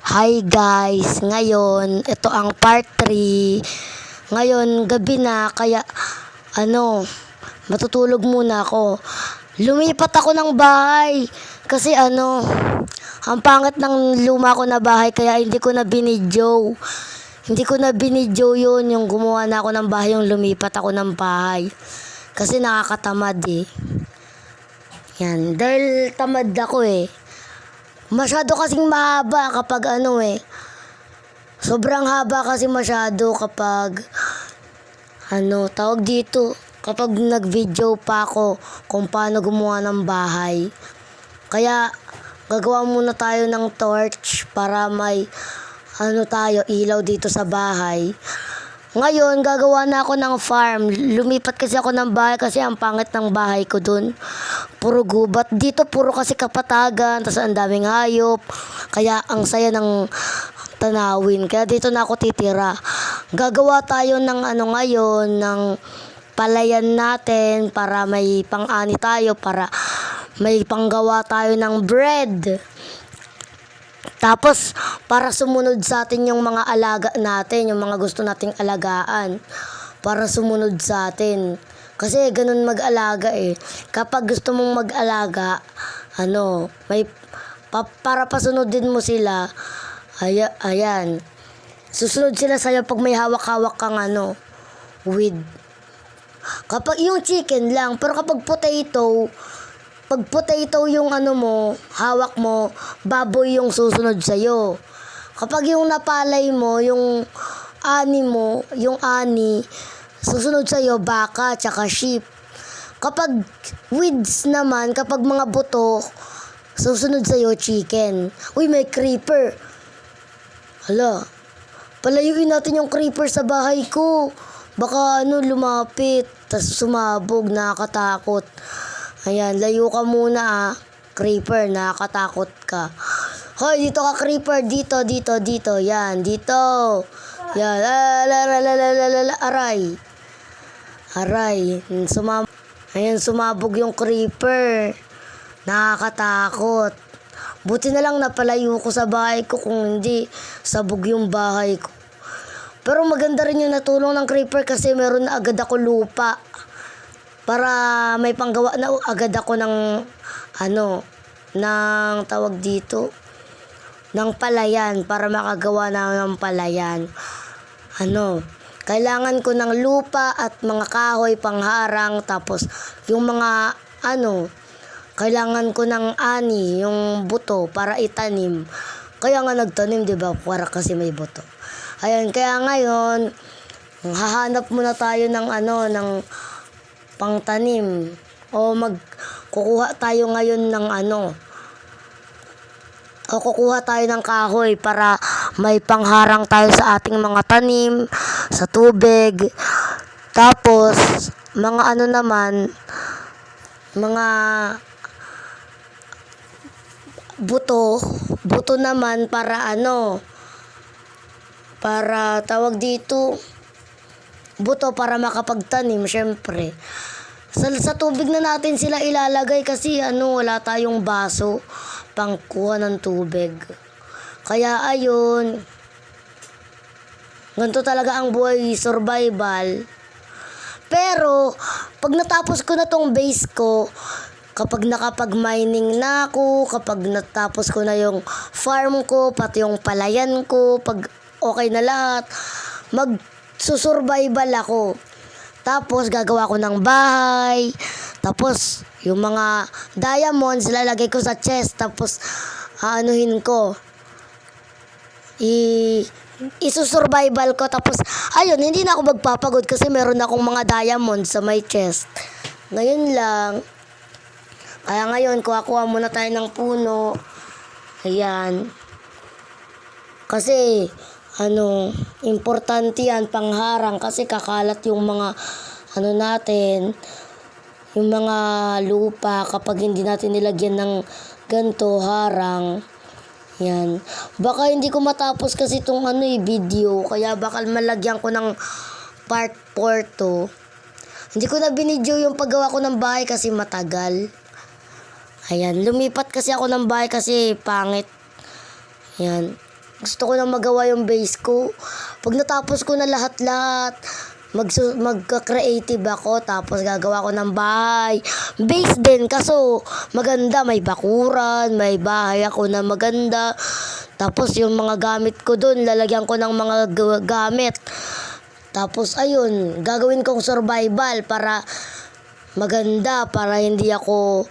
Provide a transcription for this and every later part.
Hi guys, ngayon ito ang part 3. Ngayon gabi na kaya matutulog muna ako. Lumipat ako ng bahay kasi ang pangit ng luma ko na bahay kaya hindi ko na binidyo. Hindi ko na binidyo yun, yung gumawa na ako ng bahay, yung lumipat ako ng bahay. Kasi nakakatamad eh. Yan, dahil tamad ako eh. Masyado kasing mahaba kapag sobrang haba kasi masyado kapag tawag dito, kapag nag-video pa ako kung paano gumawa ng bahay. Kaya gagawa muna tayo ng torch para may ilaw dito sa bahay. Ngayon, gagawa na ako ng farm. Lumipat kasi ako ng bahay kasi ang pangit ng bahay ko dun. Puro gubat. Dito puro kasi kapatagan, tas ang daming hayop. Kaya ang saya ng tanawin. Kaya dito na ako titira. Gagawa tayo ng ngayon, ng palayan natin para may pang-ani tayo, para may panggawa tayo ng bread. Tapos, para sumunod sa atin yung mga alaga natin, yung mga gusto nating alagaan. Para sumunod sa atin. Kasi ganun mag-alaga eh. Kapag gusto mong mag-alaga, para pasunodin mo sila, ayan. Susunod sila sa'yo pag may hawak-hawak kang with. Kapag yung chicken lang, pero kapag pag potato yung hawak mo, baboy yung susunod sa'yo. Kapag yung napalay mo, yung ani, susunod sa'yo, baka, tsaka sheep. Kapag weeds naman, kapag mga buto, susunod sa'yo, chicken. Uy, may creeper. Hala, palayuin natin yung creeper sa bahay ko. Baka lumapit, tas sumabog, nakakatakot. Ayan, layo ka muna creeper, nakakatakot ka. Hoy, dito ka creeper, dito. Yan, dito. Yan, aray. Sumabog yung creeper. Nakakatakot. Buti na lang napalayo ko sa bahay ko, kung hindi, sabog yung bahay ko. Pero maganda rin yung natulong ng creeper kasi meron na agad ako lupa. Para may panggawa na agad ako ng tawag dito, ng palayan, para makagawa na ng palayan. Kailangan ko ng lupa at mga kahoy pangharang, tapos yung mga kailangan ko ng ani, yung buto para itanim. Kaya nga nagtanim, 'di ba? Para kasi may buto. Ayun, kaya ngayon hahanap muna tayo ng pangtanim, o kukuha tayo ngayon ng kukuha tayo ng kahoy para may pangharang tayo sa ating mga tanim, sa tubig. Tapos mga mga buto naman para para tawag dito, buto para makapagtanim, syempre. Sa tubig na natin sila ilalagay kasi wala tayong baso pangkuha ng tubig. Kaya ayun, ganito talaga ang buhay, survival. Pero pag natapos ko na tong base ko, kapag nakapag-mining na ako, kapag natapos ko na yung farm ko, pati yung palayan ko, pag okay na lahat, susurvival ako. Tapos gagawa ko ng bahay. Tapos yung mga diamonds lalagay ko sa chest. Tapos ko, isusurvival ko. Tapos ayun, hindi na ako magpapagod kasi meron akong mga diamonds sa my chest. Ngayon lang. Kaya ngayon, kuha muna tayo ng puno. Ayan. Kasi importante yan, pangharang, kasi kakalat yung mga natin, yung mga lupa kapag hindi natin nilagyan ng ganto, harang. Yan. Baka hindi ko matapos kasi itong video, kaya baka malagyan ko ng part 4 to. Hindi ko na binidyo yung paggawa ko ng bahay kasi matagal. Ayan, lumipat kasi ako ng bahay kasi pangit. Yan. Gusto ko na magawa yung base ko. Pag natapos ko na lahat-lahat, magka-creative ako, tapos gagawa ko ng bahay. Base din, kaso maganda, may bakuran, may bahay ako na maganda. Tapos yung mga gamit ko dun, lalagyan ko ng mga gamit. Tapos ayun, gagawin kong survival para maganda, para hindi ako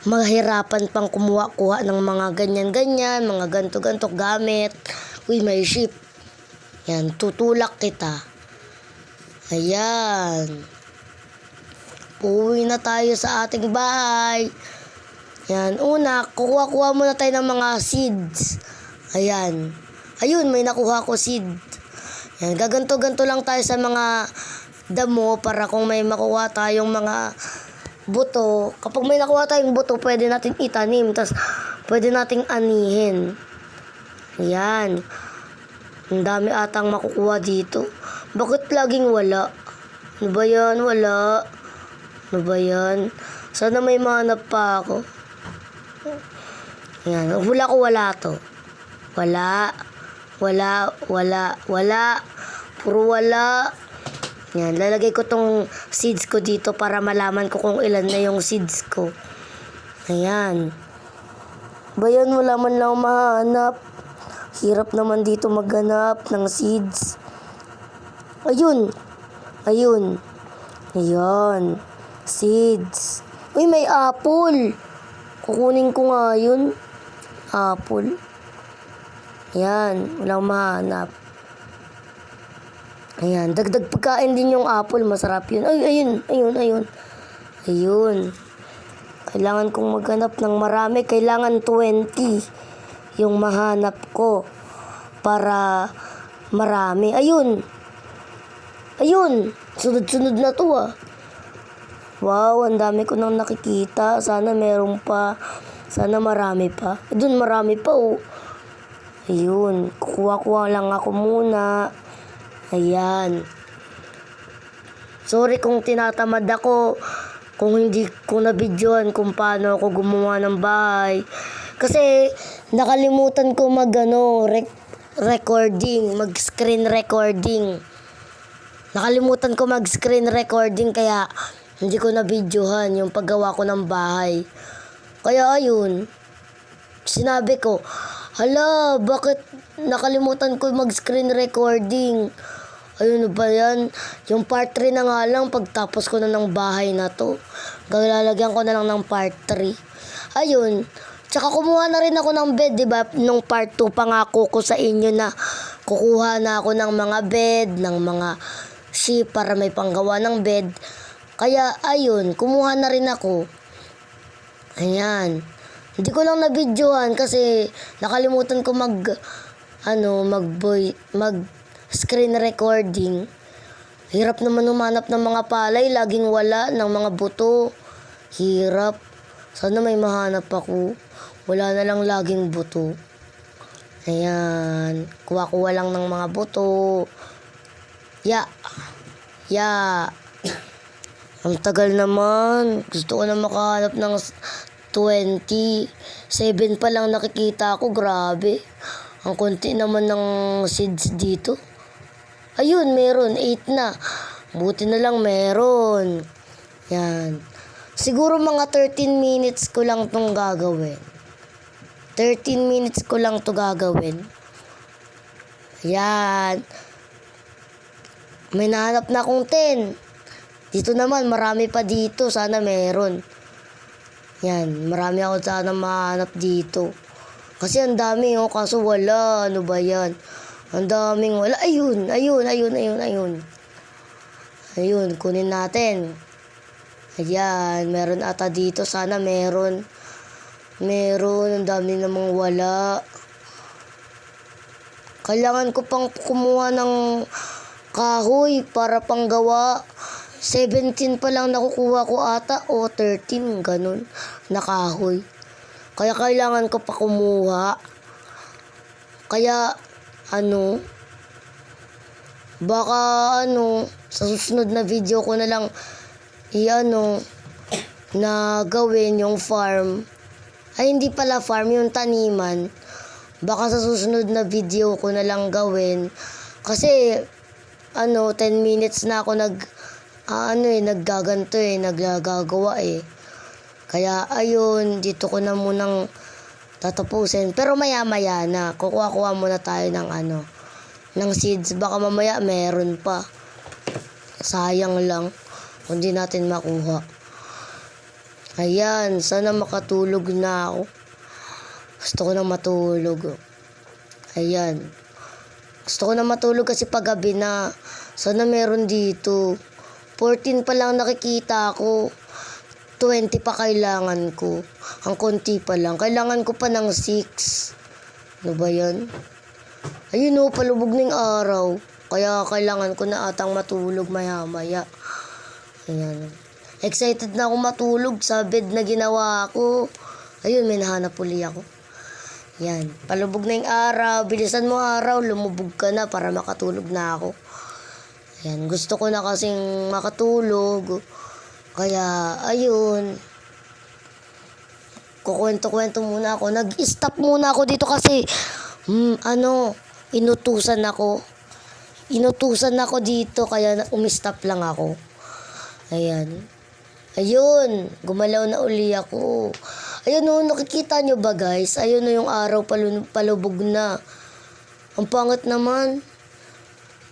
mahirapan pang kumuha-kuha ng mga ganyan-ganyan, mga ganto-ganto gamit. Uy, may ship. Yan, tutulak kita. Ayan. Uuwi na tayo sa ating bahay. Yan, una, kukuha-kuha muna tayo ng mga seeds. Ayan. Ayun, may nakuha ko seed. Yan, gaganto-ganto lang tayo sa mga damo para kung may makuha tayong mga buto. Kapag may nakuha tayong buto, pwede natin itanim. Tapos, pwede nating anihin. Ayan. Ang dami atang makukuha dito. Bakit laging wala? Ano ba yan? Wala. Ano ba yan? Sana may mahanap pa ako. Ayan. Hula ko wala to. Wala. Wala. Wala. Wala. Puro wala. Yan. Lalagay ko tong seeds ko dito para malaman ko kung ilan na yung seeds ko. Ayan. Ba yan? Wala man lang mahanap. Hirap naman dito maghanap ng seeds. Ayun. Ayun. Ayan. Seeds. Uy, may apple. Kukunin ko nga yun. Apple. Ayan. Walang mahanap. Ayan. Dagdag pagkain din yung apple. Masarap yun. Ay, ayun. Ayun, ayun. Ayun. Kailangan kong maghanap ng marami. Kailangan 20 yung mahanap ko para marami. Ayun. Ayun. Sunod-sunod na to ah. Wow, ang dami ko nang nakikita. Sana meron pa. Sana marami pa. Doon marami pa oh. Ayun. Kukuha-kuha lang ako muna. Ayan. Sorry kung tinatamad ako. Kung hindi ko na-videoan kung paano ako gumawa ng bahay. Kasi nakalimutan ko recording, mag-screen recording. Nakalimutan ko mag-screen recording kaya hindi ko na-videohan yung paggawa ko ng bahay. Kaya ayun, sinabi ko, hala, bakit nakalimutan ko mag-screen recording? Ayun ba yan? Yung part 3 na nga lang pagtapos ko na ng bahay na to. Lalagyan ko na lang ng part 3. Ayun. Tsaka kumuha na rin ako ng bed, di ba? Nung part 2 pangako ko sa inyo na kukuha na ako ng mga bed, ng mga sheep para may panggawa ng bed. Kaya ayun, kumuha na rin ako. Ayan. Hindi ko lang na-videohan kasi nakalimutan ko screen recording. Hirap naman humanap ng mga palay, laging wala ng mga buto. Hirap. Sana may mahanap ako. Wala na lang laging buto. Ayan. Kuha-kuha lang ng mga buto. Ya. Ang tagal naman. Gusto ko na makahanap ng 20. 7 pa lang nakikita ko. Grabe. Ang konti naman ng seeds dito. Ayun, meron. 8 na. Buti na lang meron. Yan. Siguro mga 13 minutes ko lang itong gagawin. 13 minutes ko lang ito gagawin. Ayan. May nahanap na akong 10. Dito naman, marami pa dito. Sana meron. Yan, marami ako sana mahanap dito. Kasi ang dami oh, kaso wala. Ano ba yan? Ang daming wala. Ayun. Ayun, kunin natin. Ayan, meron ata dito. Sana meron. Meron, ang dami namang wala. Kailangan ko pang kumuha ng kahoy para panggawa. 17 pa lang nakukuha ko ata o 13, ganun, na kahoy. Kaya kailangan ko pa kumuha. Kaya, baka sa susunod na video ko na lang na gawin yung farm. Ay, hindi pala farm, yung taniman. Baka sa susunod na video ko na lang gawin. Kasi, 10 minutes na ako naggaganto naggagawa eh. Kaya, ayun, dito ko na munang tatapusin. Pero maya-maya na, kukuha-kuha muna tayo ng seeds. Baka mamaya meron pa. Sayang lang kung di natin makuha. Ayan, sana makatulog na ako. Gusto ko na matulog. Ayan. Gusto ko na matulog kasi paggabi na. Sana meron dito. 14 pa lang nakikita ko. 20 pa kailangan ko. Ang konti pa lang. Kailangan ko pa ng 6. Ano ba yan? Ayun palubog ng araw. Kaya kailangan ko na atang matulog maya-maya. Ayan. Excited na ako matulog sa bed na ginawa ko. Ayun, may nahanap uli ako. Yan. Palubog na yung araw. Bilisan mo araw. Lumubog ka na para makatulog na ako. Yan. Gusto ko na kasing makatulog. Kaya, ayun. Kukwento-kwento muna ako. Nag-stop muna ako dito kasi, inutusan ako. Inutusan ako dito kaya umistop lang ako. Ayan. Ayun. Gumalaw na uli ako. Ayun nakikita nyo ba guys? Ayun yung araw palubog na. Ang pangat naman.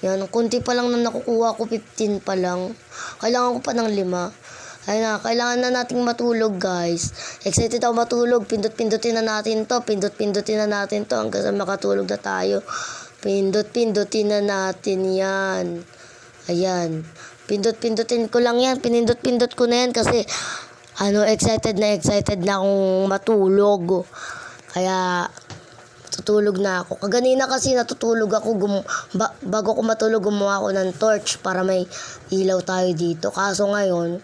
Yan, kunti pa lang na nakukuha ko, 15 pa lang. Kailangan ko pa ng 5. Ayun na, kailangan na nating matulog guys. Excited ako matulog. Pindot-pindutin na natin to. Pindot-pindutin na natin to hanggang sa makatulog na tayo. Pindot-pindutin na natin yan. Ayan. Pindot-pindutin ko lang yan. Pinindot-pindot ko na yan kasi excited na akong matulog. Kaya, tutulog na ako. Kaganina kasi natutulog ako. Bago ko matulog, gumawa ako ng torch para may ilaw tayo dito. Kaso ngayon,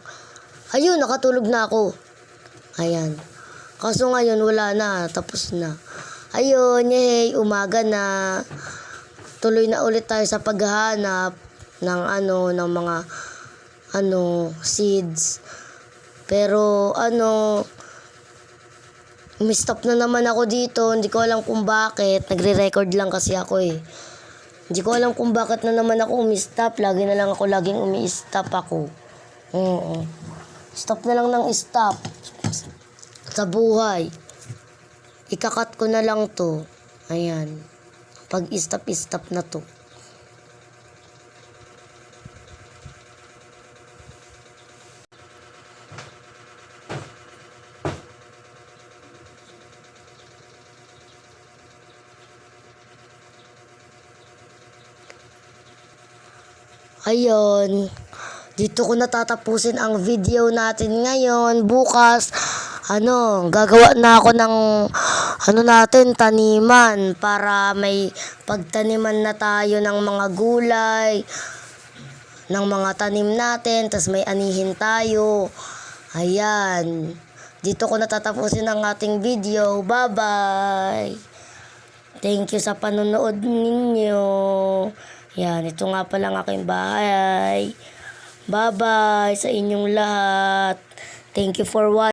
ayun, nakatulog na ako. Ayan. Kaso ngayon, wala na. Tapos na. Ayun, yay, umaga na. Tuloy na ulit tayo sa paghahanap ng mga seeds. Pero umistop na naman ako dito. Hindi ko alam kung bakit. Nagre-record lang kasi ako eh. Hindi ko alam kung bakit na naman ako umistop. Laging umi-stop ako. Stop na lang ng stop. Sa buhay. Ikakat ko na lang to. Ayan. Pag-stop na to. Ayun, dito ko natatapusin ang video natin ngayon. Bukas, gagawa na ako ng taniman para may pagtaniman na tayo ng mga gulay, ng mga tanim natin, tas may anihin tayo. Ayan, dito ko natatapusin ang ating video. Bye-bye! Thank you sa panonood ninyo. Yan, ito nga pala ang aking bahay. Bye-bye sa inyong lahat. Thank you for watching.